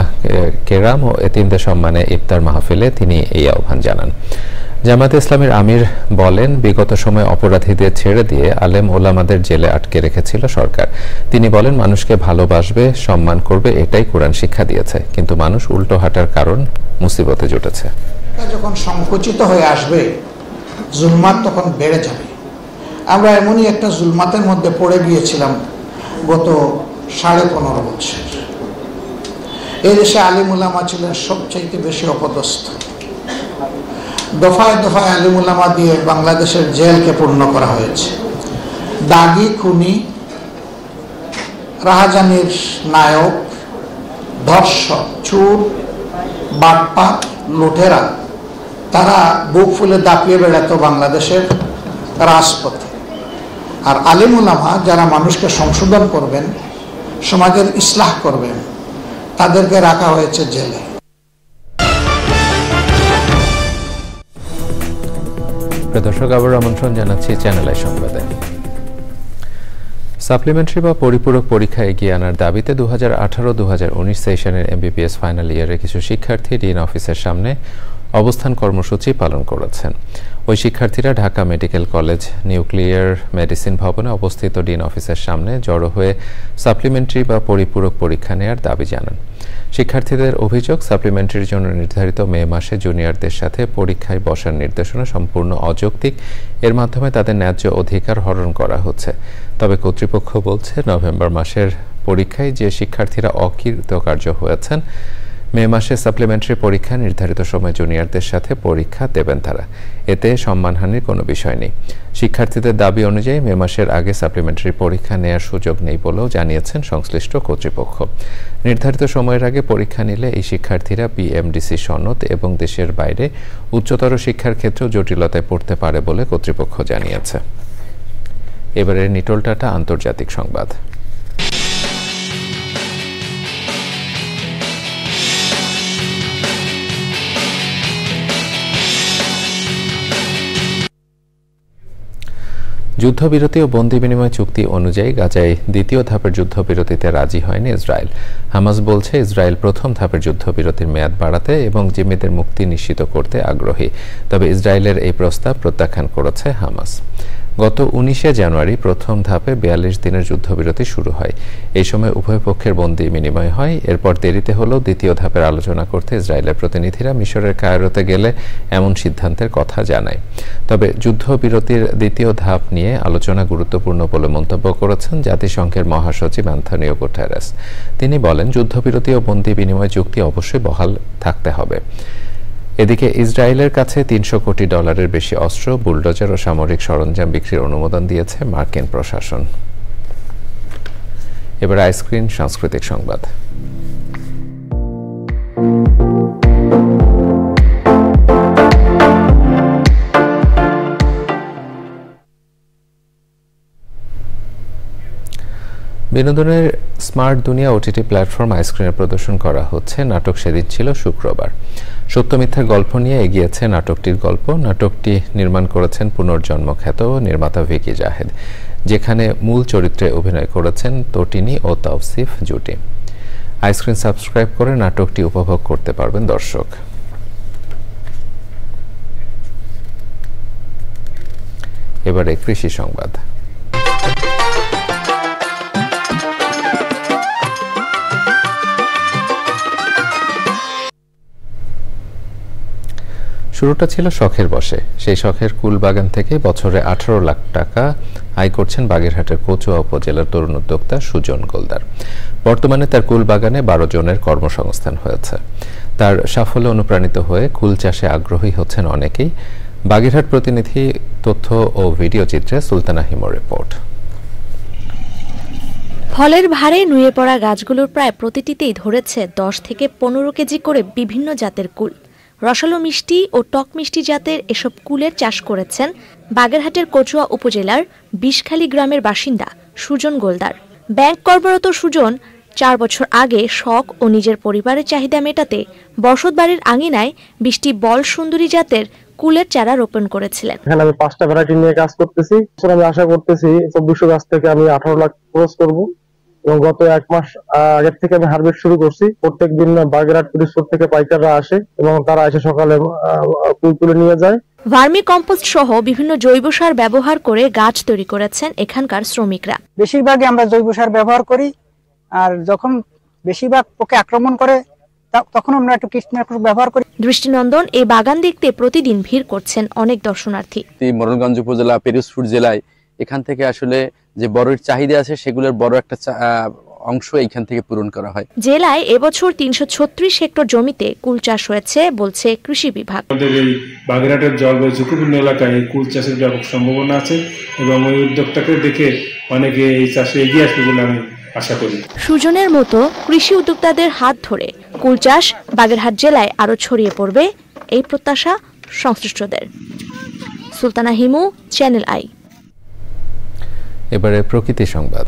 কেরাম ও এতিমদের সম্মানে ইফতার মাহফিলে তিনি এই আহ্বান জানান। জামায়াতে ইসলামীর আমির বলেন, বিগত সময়ে অপরাধীদের ছেড়ে দিয়ে আলেম ওলামাদের জেলে আটকে রেখেছিল সরকার। তিনি বলেন, মানুষকে ভালোবাসবে, সম্মান করবে, এটাই কোরআন শিক্ষা দিয়েছে, কিন্তু মানুষ উল্টো হাঁটার কারণ মুসিবতে জুটেছে। যখন সংকুচিত হয়ে আসবে, জুলমাত তখন বেড়ে যাবে। আমরা এমনই একটা জুলমাতের মধ্যে পড়ে গিয়েছিলাম গত 15.5 বছর। এই দেশে আলিম উলামা ছিলেন সবচাইতে বেশি অপদস্থ। দফায় দফায় আলিম উলামা দিয়ে বাংলাদেশের জেলকে পূর্ণ করা হয়েছে। দাগি, খুনি, রাহাজানির নায়ক, ধর্ষক, চোর, বাটপাত, লুটেরা, তারা বুক ফুলে দাপিয়ে বেড়াতো বাংলাদেশের রাজপথে। আর আলিম উলামা যারা মানুষকে সংশোধন করবেন, সমাজের ইসলাহ করবেন, তাদেরকে রাখা হয়েছে জেলে। দর্শক, আবার আমন্ত্রণ জানাচ্ছি চ্যানেল আই সংবাদে। সাপ্লিমেন্টারি বা পরিপূরক পরীক্ষা এগিয়ে আনার দাবিতে 2018-2019 সেশনের এমবিবিএস ফাইনাল ইয়ারের কিছু শিক্ষার্থী ডিন অফিসের সামনে অবস্থান কর্মসূচি পালন করেছেন। ওই শিক্ষার্থীরা Dhaka medical college nuclear medicine ভবনে অবস্থিত ডিন অফিসের সামনে জড়ো হয়ে সাপ্লিমেন্টারি বা পরিপূরক পরীক্ষা নেয়ার দাবি জানান। শিক্ষার্থীদের অভিযোগ, সাপ্লিমেন্টারির জন্য নির্ধারিত মে মাসে জুনিয়রদের সাথে পরীক্ষায় বসার নির্দেশনা সম্পূর্ণ অযৌক্তিক। এর মাধ্যমে তাদের ন্যায্য অধিকার হরণ করা হচ্ছে। তবে কর্তৃপক্ষ বলছে, নভেম্বর মাসের পরীক্ষায় যে শিক্ষার্থীরা অকৃতকার্য হয়েছেন, মে মাসে সাপ্লিমেন্টারি পরীক্ষা নির্ধারিত সময় জুনিয়রদের সাথে পরীক্ষা দেবেন তারা। এতে সম্মানহানির কোনো বিষয় নেই। শিক্ষার্থীদের দাবি অনুযায়ী মে মাসের আগে সাপ্লিমেন্টারি পরীক্ষা নেয়ার সুযোগ নেই বলেও জানিয়েছেন সংশ্লিষ্ট কর্তৃপক্ষ। নির্ধারিত সময়ের আগে পরীক্ষা নিলে এই শিক্ষার্থীরা বিএমডিসি সনদ এবং দেশের বাইরে উচ্চতর শিক্ষার ক্ষেত্রেও জটিলতায় পড়তে পারে বলে কর্তৃপক্ষ জানিয়েছে। এবারে নিটোলটাটা আন্তর্জাতিক সংবাদ। যুদ্ধবিরতি ও বন্দি বিনিময় চুক্তি অনুযায়ী গাজায় দ্বিতীয় ধাপের যুদ্ধবিরতিতে রাজি হয়নি ইসরায়েল। হামাস বলছে, ইসরায়েল প্রথম ধাপের যুদ্ধবিরতির মেয়াদ বাড়াতে এবং জিম্মিদের মুক্তি নিশ্চিত করতে আগ্রহী। তবে ইসরায়েলের এই প্রস্তাব প্রত্যাখ্যান করেছে হামাস। গত 19শে জানুয়ারি প্রথম ধাপে 42 দিনের যুদ্ধবিরতি শুরু হয়। এই সময় উভয় পক্ষের বন্দী বিনিময় হয়। এরপর দেরিতে হলেও দ্বিতীয় ধাপের আলোচনা করতে ইসরায়েলের প্রতিনিধিরা মিশরের কায়রোতে গেলে এমন সিদ্ধান্তের কথা জানায়। তবে যুদ্ধবিরতির দ্বিতীয় ধাপ নিয়ে আলোচনা গুরুত্বপূর্ণ বলে মন্তব্য করেছেন জাতিসংঘের মহাসচিব অ্যান্থনিও গুটেরেস। তিনি বলেন, যুদ্ধবিরতি ও বন্দী বিনিময় চুক্তি অবশ্যই বহাল থাকতে হবে। এদিকে ইসরায়েলের কাছে $300 কোটি বেশি অস্ত্র, বুলডোজার ও সামরিক সরঞ্জাম বিক্রির অনুমোদন দিয়েছে মার্কিন প্রশাসন। এবার আইস্ক্রিন সাংস্কৃতিক সংবাদ। বিনোদনের স্মার্ট দুনিয়া ওটিটি প্ল্যাটফর্ম আইস্ক্রিনে প্রদর্শন করা হচ্ছে নাটক সেদিন ছিল শুক্রবার। সত্য মিথ্যার গল্প নিয়ে এগিয়েছে নাটকটির গল্প। নাটকটি নির্মাণ করেছেন পুনর্জন্ম খ্যাত নির্মাতা ভিকি জাহেদ, যেখানে মূল চরিত্রে অভিনয় করেছেন তটিনী ও তাওসিফ জুটি। আইস্ক্রিন সাবস্ক্রাইব করে নাটকটি উপভোগ করতে পারবেন দর্শক। এবারে কৃষি সংবাদ। শুরুটা ছিল শখের বশে। সেই শখের কুল বাগান থেকে বছরে 18 লাখ টাকা আয় করছেন বাগেরহাটের কচুয়া উপজেলার তরুণ উদ্যোক্তা সুজন গোলদার। বর্তমানে তার কুল বাগানে 12 জনের কর্মসংস্থান হয়েছে। তার সাফল্যে অনুপ্রাণিত হয়ে কুল চাষে আগ্রহী হচ্ছেন অনেকেই। বাগেরহাট প্রতিনিধি তথ্য ও ভিডিও চিত্রে সুলতানা হিমোর রিপোর্ট। ফলের ভারে নুয়ে পড়া গাছগুলোর প্রায় প্রতিটিতেই ধরেছে 10 থেকে 15 কেজি করে বিভিন্ন জাতের কুল। রসালো মিষ্টি ও টক মিষ্টি জাতের এসব কুলের চাষ করেছেন বাগেরহাটের কচুয়া উপজেলার বিষখালী গ্রামের বাসিন্দা সুজন গোলদার। ব্যাংক কর্মরত সুজন 4 বছর আগে শখ ও নিজের পরিবারের চাহিদা মেটাতে বসতবাড়ির আঙিনায় 20টি বল সুন্দরী জাতের কুলের চারা রোপণ করেছিলেন। এখানে আমি 5টা ভ্যারাইটি নিয়ে কাজ করতেছি। আমি আশা করতেছি 2400 গাছ থেকে আমি 18 লাখ খরচ করব এবং গত 1 মাস আগের থেকে আমি হারভেস্ট শুরু করছি। প্রত্যেকদিন বাগেরহাট পিরোজপুর থেকে পাইকাররা আসে এবং তারা এসে সকালে কুল তুলে নিয়ে যায়। ভার্মি কম্পোস্ট সহ বিভিন্ন জৈব সার ব্যবহার করে গাছ তৈরি করেছেন এখানকার শ্রমিকরা। বেশিরভাগই আমরা জৈব সার ব্যবহার করি, আর যখন বেশিরভাগ পোকা আক্রমণ করে তখন আমরা একটু কীটনাশক ব্যবহার করি। দৃষ্টিনন্দন এই বাগান দেখতে প্রতিদিন ভিড় করছেন অনেক দর্শনার্থী। মোড়লগঞ্জ উপজেলা পিরোজপুর জেলায় এখান থেকে আসলে যে বড়ের চাহিদা আছে সেগুলোর বড় একটা অংশ এখান থেকে পূরণ করা হয়। জেলায় এবছর 336 হেক্টর জমিতে কুল চাষ হয়েছে বলছে কৃষি বিভাগ। আমাদের এই বাগেরহাটের জলবায়ু ঝুঁকিপূর্ণ এলাকায় এই কুল চাষের ব্যাপক সম্ভাবনা আছে এবং ওই উদ্যোক্তাকে দেখে অনেকে এই চাষে এগিয়ে আসবে বলে আমি আশা করি। সুজনের মতো কৃষি উদ্যোক্তাদের হাত ধরে কুল চাষ বাগেরহাট জেলায় আরো ছড়িয়ে পড়বে এই প্রত্যাশা সংশ্লিষ্টদের। Sultana Himu, channel I. এবারে প্রকৃতি সংবাদ।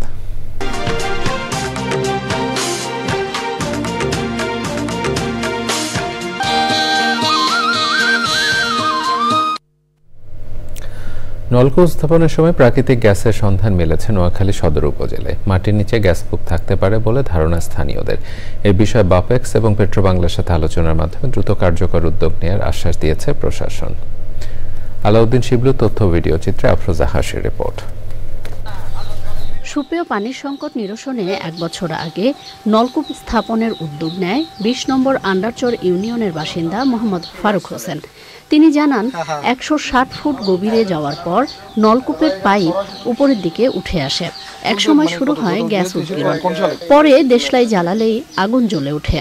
নলকূপ স্থাপনের সময় প্রাকৃতিক গ্যাসের সন্ধান মিলেছে নোয়াখালী সদর উপজেলায়। মাটির নিচে গ্যাস কূপ থাকতে পারে বলে ধারণা স্থানীয়দের। এই বিষয়ে বাপেক্স এবং পেট্রোবাংলার সাথে আলোচনার মাধ্যমে দ্রুত কার্যকর উদ্যোগ নেওয়ার আশ্বাস দিয়েছে প্রশাসন। আলাউদ্দিন শিবলু, তথ্য ভিডিও চিত্রে আফরোজা হাসির রিপোর্ট। সুপেয় পানির সংকট নিরসনে 1 বছর আগে নলকূপ স্থাপনের উদ্যোগ নেয় 20 নম্বর আন্ডারচর ইউনিয়নের বাসিন্দা মোহাম্মদ ফারুক হোসেন। তিনি জানান 160 ফুট গভীরে যাওয়ার পর নলকূপের পাইপ উপরের দিকে উঠে আসে। একসময় শুরু হয় গ্যাস উৎপীড়ন, পরে দেশলাই জ্বালালেই আগুন জ্বলে ওঠে।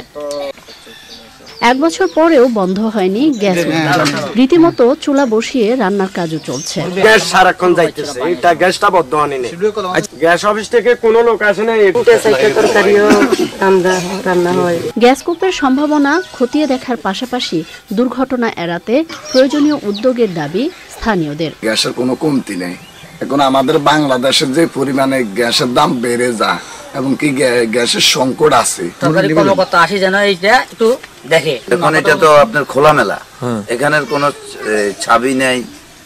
1 বছর পরেও বন্ধ হয়নি গ্যাস উৎপাদন। রীতিমতো চুলা বসিয়ে রান্নার কাজও চলছে। গ্যাস সারাক্ষণ যাইতেছে, এটা গ্যাসটা বন্ধ হয়নি। গ্যাস অফিস থেকে কোনো লোক আসে না, রান্না হয়। গ্যাস কূপের সম্ভাবনা খতিয়ে দেখার পাশাপাশি দুর্ঘটনা এড়াতে প্রয়োজনীয় উদ্যোগের দাবি স্থানীয়দের। গ্যাসের কোনো কমতি নেই। এখন আমাদের বাংলাদেশের যে পরিমাণে গ্যাসের দাম বেড়ে যায় এবং কি গ্যাসের সংকট আছে, সরকারি কর্মকর্তা আসি যেন এইটা একটু দেখে। এখন এটা তো আপনার খোলামেলা, এখানের কোনো ছাবি নেই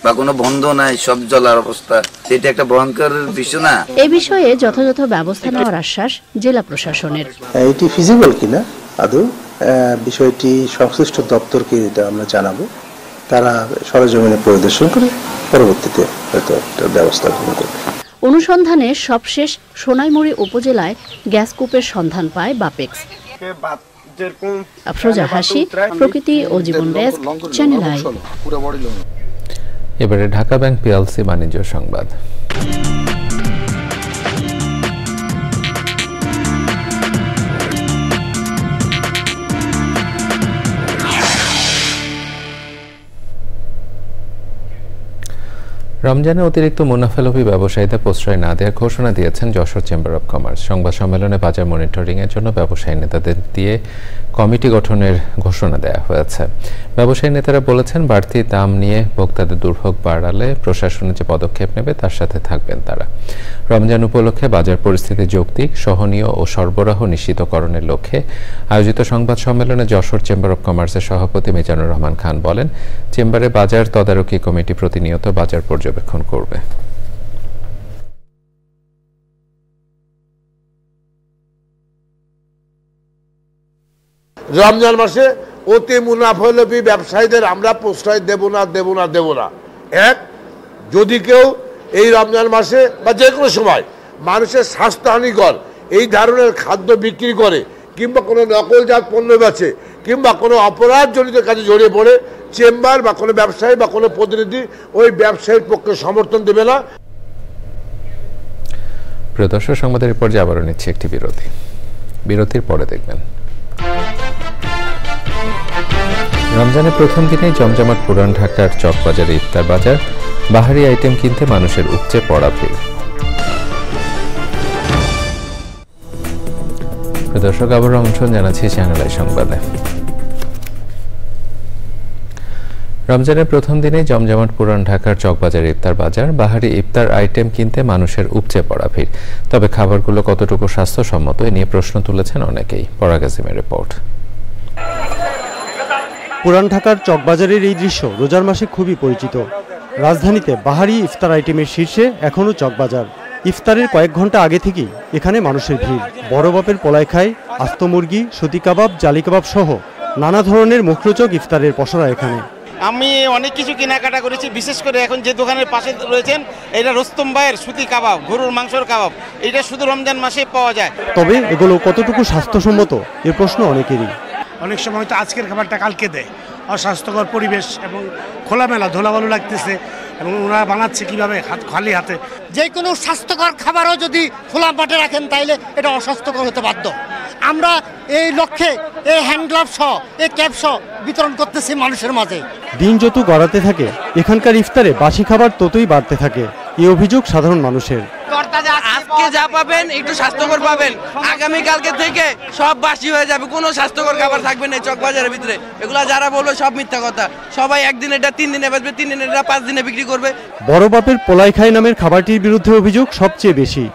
বা কোনো বন্ধ নাই, সব জ্বলার অবস্থা। এটা একটা ভয়ঙ্কর বিষয় না? এই বিষয়ে যথাযথ ব্যবস্থা নেওয়ার আশ্বাস জেলা প্রশাসনের। এটি ফিজিবল কিনা আদৌ বিষয়টি সংশ্লিষ্ট দপ্তরকে এটা আমরা জানাবো তারা সরেজমিনে পরিদর্শন করে পরবর্তীতে হয়তো একটা ব্যবস্থা গ্রহণ করবে। অনুসন্ধানে সবশেষ সোনাইমুড়ি উপজেলায় গ্যাসকূপের সন্ধান পায় বাপেক্স। আফরোজা হাসি, প্রকৃতি ও জীবন ডেস্ক, চ্যানেল আই। এবারে ঢাকা ব্যাংক পিএলসি বাণিজ্য সংবাদ। রমজানে অতিরিক্ত মুনাফালোভী ব্যবসায়ীদের প্রশ্রয় না দেওয়ার ঘোষণা দিয়েছেন যশোর চেম্বার অব কমার্স। সংবাদ সম্মেলনে বাজার মনিটরিং এর জন্য ব্যবসায়ী নেতাদের দিয়ে কমিটি গঠনের ঘোষণা দেওয়া হয়েছে। ব্যবসায়ী নেতারা বলেছেন, বাড়তি দাম নিয়ে ভোক্তাদের দুর্ভোগ বাড়ালে প্রশাসন যে পদক্ষেপ নেবে তার সাথে থাকবেন তারা। রমজান উপলক্ষে বাজার পরিস্থিতি যৌক্তিক, সহনীয় ও সরবরাহ নিশ্চিতকরণের লক্ষ্যে আয়োজিত সংবাদ সম্মেলনে যশোর চেম্বার অব কমার্সের সভাপতি মিজানুর রহমান খান বলেন, চেম্বারে বাজার তদারকি কমিটি প্রতিনিয়ত বাজার পর্যবেক্ষণ করবে। রমজান মাসে অতি মুনাফালোভী ব্যবসায়ীদের আমরা প্রশ্রয় দেব না। এক, যদি কেউ এই রমজান মাসে বা যে কোনো সময় মানুষের স্বাস্থ্যহানিকর এই ধরনের খাদ্য বিক্রি করে কিংবা কোনো নকলজাত পণ্য বেচে কিংবা কোনো অপরাধজনিত কাজে জড়িয়ে পড়ে, চেম্বার বা কোনো ব্যবসায়ী বা কোনো প্রতিনিধি ওই ব্যবসায়ীর পক্ষে সমর্থন দেবে না। প্রিয় দর্শক, সংবাদের পর্যায়ে আবারও নিচ্ছে একটি বিরতি। বিরতির পরে দেখবেন, রমজানের প্রথম দিনেই জমজমাট পুরান ঢাকার চকবাজারে ইফতার বাজার, বাহারি আইটেম কিনতে মানুষের উপচে পড়া ভিড়। দর্শক, আবার আমন্ত্রণ জানাচ্ছি চ্যানেল আই সংবাদে। রমজানের প্রথম দিনেই জমজমাট পুরান ঢাকার চকবাজারে ইফতার বাজার, বাহারি ইফতার আইটেম কিনতে মানুষের উপচে পড়া ভিড়। তবে খাবারগুলো কতটুকু স্বাস্থ্যসম্মত এ নিয়ে প্রশ্ন তুলেছেন অনেকেই। পরাগ আজিমের রিপোর্ট। পুরান ঢাকার চকবাজারের এই দৃশ্য রোজার মাসে খুবই পরিচিত। রাজধানীতে বাহারি ইফতার আইটেমের শীর্ষে এখনও চকবাজার। ইফতারের কয়েক ঘন্টা আগে থেকেই এখানে মানুষের ভিড়। বড় বাপের পোলাই খায়, আস্ত মুরগি, সুতি কাবাব, জালি কাবাব সহ নানা ধরনের মুখরোচক ইফতারের পসরা এখানে। আমি অনেক কিছু কেনাকাটা করেছি, বিশেষ করে এখন যে দোকানের পাশে রয়েছেন এটা রোস্তম ভাইয়ের সুতি কাবাব, গরুর মাংসের কাবাব, এটা শুধু রমজান মাসে পাওয়া যায়। তবে এগুলো কতটুকু স্বাস্থ্যসম্মত এ প্রশ্ন অনেকেরই। অনেক সময় তো আজকের খাবারটা কালকে দেয়, অস্বাস্থ্যকর পরিবেশ এবং খোলামেলা ধুলাবালু লাগতেছে, এবং ওনারা বানাচ্ছে কিভাবে খালি হাতে। যে কোনো স্বাস্থ্যকর খাবারও যদি খোলা মাঠে রাখেন তাইলে এটা অস্বাস্থ্যকর হতে বাধ্য। আমরা এই লক্ষ্যে এই হ্যান্ড গ্লাভ সহ এই ক্যাপ সহ বিতরণ করতেছি মানুষের মাঝে। দিন যত গড়াতে থাকে এখানকার ইফতারে বাসি খাবার ততই বাড়তে থাকে, এই অভিযোগ সাধারণ মানুষের। আজকে যা পাবেন একটু স্বাস্থ্যকর পাবেন, আগামী কালকে থেকে সব বাসি হয়ে যাবে, কোনো স্বাস্থ্যকর খাবার থাকবে না চকবাজারের ভিতরে। এগুলা যারা বলবে সব মিথ্যা কথা। সবাই একদিন এটা 3 দিনে বেচবে, 3 দিনে এটা 5 দিনে বিক্রি করবে। বড় বাপের পোলাই খাই নামের খাবারটির বিরুদ্ধে অভিযোগ সবচেয়ে বেশি।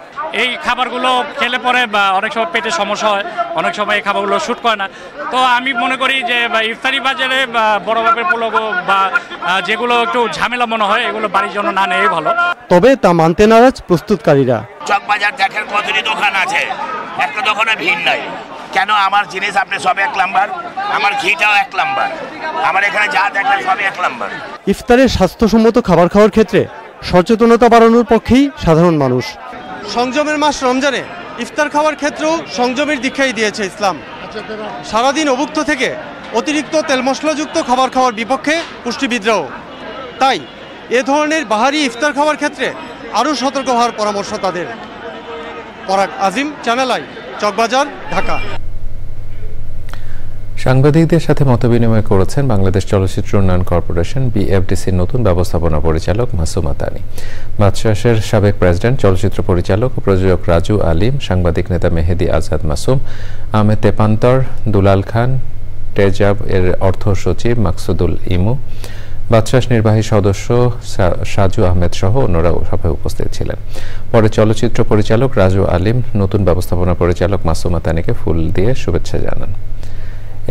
এই খাবারগুলো খেলে পরে অনেক সময় পেটের সমস্যা হয়, অনেক সময় এই খাবারগুলো শ্যুট করে না। তো আমি মনে করি যে ইফতারি বাজারে বড় বাপের পোলাও বা যেগুলো একটু ঝামেলা মনে হয় এগুলো বাড়ির জন্য না নেই ভালো। তবে তা মানতে নারাজ প্রস্তুতকারীরা। চকবাজার দেখেন কতটি দোকান আছে, একটা দোকানে ভিড় নাই কেন? আমার জিনিস আপনি সব 1 নাম্বার, আমার ঘিটাও 1 নাম্বার, আমার এখানে যা দেখেন সবই 1 নাম্বার। ইফতারের স্বাস্থ্যসম্মত খাবার খাওয়ার ক্ষেত্রে সচেতনতা বাড়ানোর পক্ষেই সাধারণ মানুষ। সংযমের মাস রমজানে ইফতার খাওয়ার ক্ষেত্রেও সংযমের দীক্ষাই দিয়েছে ইসলাম। সারাদিন অভুক্ত থেকে অতিরিক্ত তেল মশলাযুক্ত খাবার খাওয়ার বিপক্ষে পুষ্টিবিদরাও। তাই এ ধরনের বাহারি ইফতার খাওয়ার ক্ষেত্রে আরও সতর্ক হওয়ার পরামর্শ তাদের। পরাগ আজিম, চ্যানেল আই, চকবাজার, ঢাকা। সাংবাদিকদের সাথে মতবিনিময় করেছেন বাংলাদেশ চলচ্চিত্র উন্নয়ন কর্পোরেশন বিএফডিসির নতুন ব্যবস্থাপনা পরিচালক মাসুমা তানি, বাদশাহের সাবেক প্রেসিডেন্ট, চলচ্চিত্র পরিচালক ও প্রযোজক রাজু আলিম, সাংবাদিক নেতা মেহেদি আজাদ মাসুম, আহমেদ তেপান্তর, দুলাল খান, টেজাব এর অর্থ সচিব মাকসুদুল ইমু, বাদশাহ নির্বাহী সদস্য সাজু আহমেদ সহ অন্যরাও সভায় উপস্থিত ছিলেন। পরে চলচ্চিত্র পরিচালক রাজু আলিম নতুন ব্যবস্থাপনা পরিচালক মাসুমা তানিকে ফুল দিয়ে শুভেচ্ছা জানান।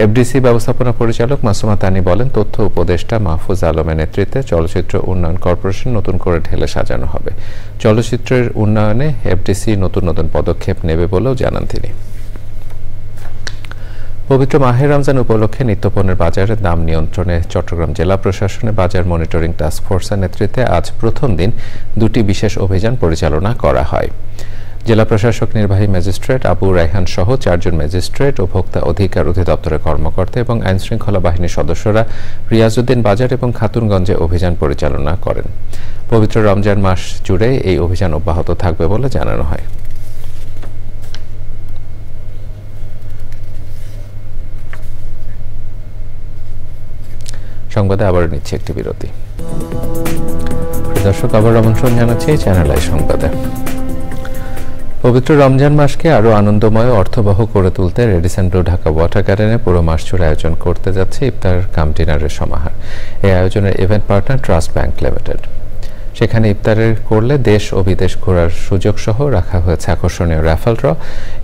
এফডিসি ব্যবস্থাপনা পরিচালক মাসুমা তানি বলেন, তথ্য উপদেষ্টা মাহফুজ আলমের নেতৃত্বে চলচ্চিত্র উন্নয়ন কর্পোরেশন নতুন করে ঢেলে সাজানো হবে। চলচ্চিত্রের উন্নয়নে এফডিসি নতুন নতুন পদক্ষেপ নেবে বলেও জানান তিনি। পবিত্র মাহে রমজান উপলক্ষে নিত্যপণ্যের বাজারের দাম নিয়ন্ত্রণে চট্টগ্রাম জেলা প্রশাসনের বাজার মনিটরিং টাস্ক ফোর্সের নেতৃত্বে আজ প্রথম দিন 2টি বিশেষ অভিযান পরিচালনা করা হয়। জেলা প্রশাসক নির্বাহী ম্যাজিস্ট্রেট আবু রায়হান সহ 4 জন ম্যাজিস্ট্রেট ও ভোক্তা অধিকার অধিদপ্তরের কর্মকর্তা এবং আইনশৃঙ্খলা বাহিনীর সদস্যরা রিয়াজউদ্দিন বাজার এবং খাতুনগঞ্জে অভিযান পরিচালনা করেন। পবিত্র রমজান মাস জুড়ে এই অভিযান অব্যাহত থাকবে বলে জানানো হয়। সংবাদে আবার নিচ্ছে একটি বিরতি। দর্শক, আবার আমন্ত্রণ জানাচ্ছি চ্যানেল আই সংবাদে। পবিত্র রমজান মাসকে আরও আনন্দময় ও অর্থবহ করে তুলতে রেডিসন ব্লু ঢাকা ওয়াটার গার্ডেনে পুরো মাস জুড়ে আয়োজন করতে যাচ্ছে ইফতার কাম ডিনারের সমাহার। এই আয়োজনের event partner trust bank limited. সেখানে ইফতারের করলে দেশ ও বিদেশ ঘোরার সুযোগ সহ রাখা হয়েছে আকর্ষণীয় র্যাফেল ড্র।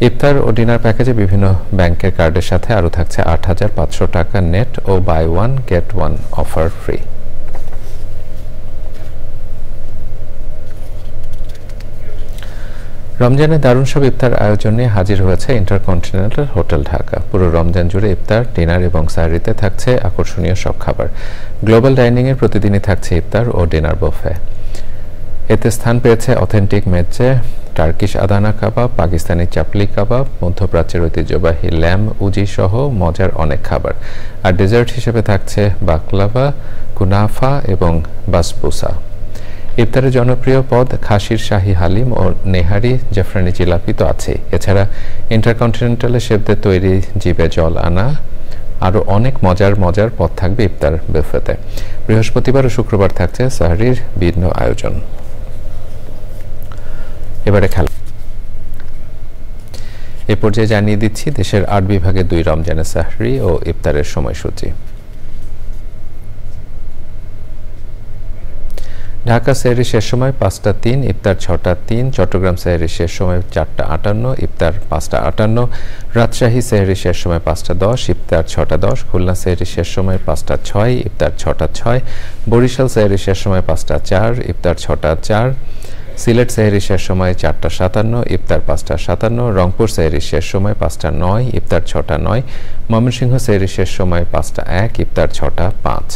ইফতার ও ডিনার প্যাকেজে বিভিন্ন ব্যাংকের কার্ডের সাথে আরও থাকছে 8,500 টাকা নেট ও buy one get one offer free. রমজানে দারুণ সব ইফতার আয়োজনে হাজির হয়েছে ইন্টারকন্টিনেন্টাল হোটেল ঢাকা। পুরো রমজান জুড়ে ইফতার, ডিনার এবং সাহরিতে থাকছে আকর্ষণীয় সব খাবার। গ্লোবাল ডাইনিংয়ে প্রতিদিনই থাকছে ইফতার ও ডিনার বুফে। এতে স্থান পেয়েছে অথেন্টিক মেজে, টার্কিশ আদানা কাবাব, পাকিস্তানি চাপলি কাবাব, মধ্যপ্রাচ্যের ঐতিহ্যবাহী ল্যাম উজি সহ মজার অনেক খাবার। আর ডেজার্ট হিসেবে থাকছে বাকলাভা, কুনাফা এবং বাসবুসা। ইফতারের জনপ্রিয় পদ খাসির শাহী হালিম ও নেহারি জাফরানি জিলাপি তো আছে। এছাড়া ইন্টারকন্টিনেন্টালে শেফদের তৈরি জিভে জল আনা আরও অনেক মজার পদ থাকবে ইফতার বুফেতে। বৃহস্পতিবার ও শুক্রবার থাকছে সাহরির ভিন্ন আয়োজন। এবারে খেলা। এ পর্যায়ে জানিয়ে দিচ্ছি দেশের 8 বিভাগে 2 রমজানের সাহরি ও ইফতারের সময়সূচি। ঢাকা সেহরি শেষ সময় 5টা 3, ইফতার 6টা 3। চট্টগ্রাম সেহরি শেষ সময় 4টা 58, ইফতার 5টা 58। রাজশাহী সেহরি শেষ সময় 5টা 10, ইফতার 6টা 10। খুলনা সেহরি শেষ সময় 5টা 6, ইফতার 6টা 6। বরিশাল সেহরি শেষ সময় 5টা 4, ইফতার 6টা 4। সিলেট সেহরি শেষ সময় 4টা 57, ইফতার 5টা 57। রংপুর সেহরি শেষ সময় 5টা 9, ইফতার 6টা 9। ময়মনসিংহ সেহরি শেষ সময় 5টা 1, ইফতার 6টা 5।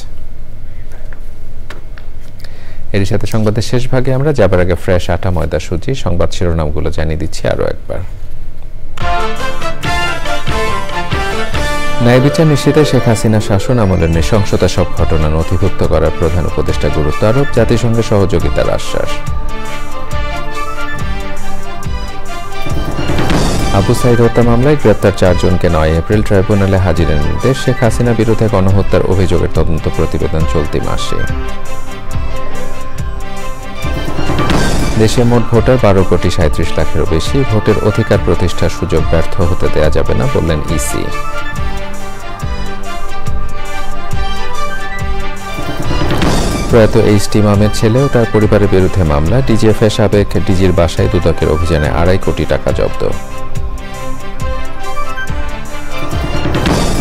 এর সাথে সংবাদের শেষ ভাগে আমরা যাবার আগে ফ্রেশ আটা, ময়দা, সুজি সংবাদ শিরোনামগুলো জানিয়ে দিচ্ছি আরও একবার। ন্যায় বিচার নিশ্চিতে শেখ হাসিনা শাসন আমলের নৃশংসতা সব ঘটনা নথিভুক্ত করার প্রধান উপদেষ্টা গুরুত্ব আরোপ, জাতিসংঘের সহযোগিতার আশ্বাস। আবু সাইদ হত্যা মামলায় গ্রেপ্তার 4 জনকে 9 এপ্রিল ট্রাইব্যুনালে হাজিরের নির্দেশ। শেখ হাসিনা বিরুদ্ধে গণহত্যার অভিযোগের তদন্ত প্রতিবেদন চলতি মাসে। দেশে মোট ভোটার 12 কোটি 37 লাখেরও বেশি। ভোটের অধিকার প্রতিষ্ঠার সুযোগ ব্যর্থ হতে দেয়া যাবে না বললেন ইসি। প্রয়াত এইচটি ইমামের ছেলে ও তার পরিবারের বিরুদ্ধে মামলা। ডিজিএফের সাবেক ডিজির বাসায় দুদকের অভিযানে 2.5 কোটি টাকা জব্দ।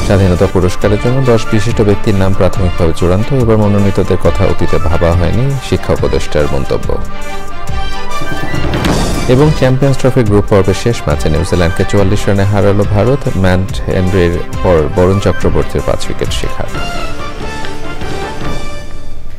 স্বাধীনতা পুরস্কারের জন্য 10 বিশিষ্ট ব্যক্তির নাম প্রাথমিকভাবে চূড়ান্ত। এবার মনোনীতদের কথা অতীতে ভাবা হয়নি, শিক্ষা উপদেষ্টার মন্তব্য। এবং চ্যাম্পিয়ন্স ট্রফি গ্রুপ পর্বের শেষ ম্যাচে নিউজিল্যান্ডকে 44 রানে হারালো ভারত। ম্যান্ট হেনরির পর বরুণ চক্রবর্তীর 5 উইকেট শিকার।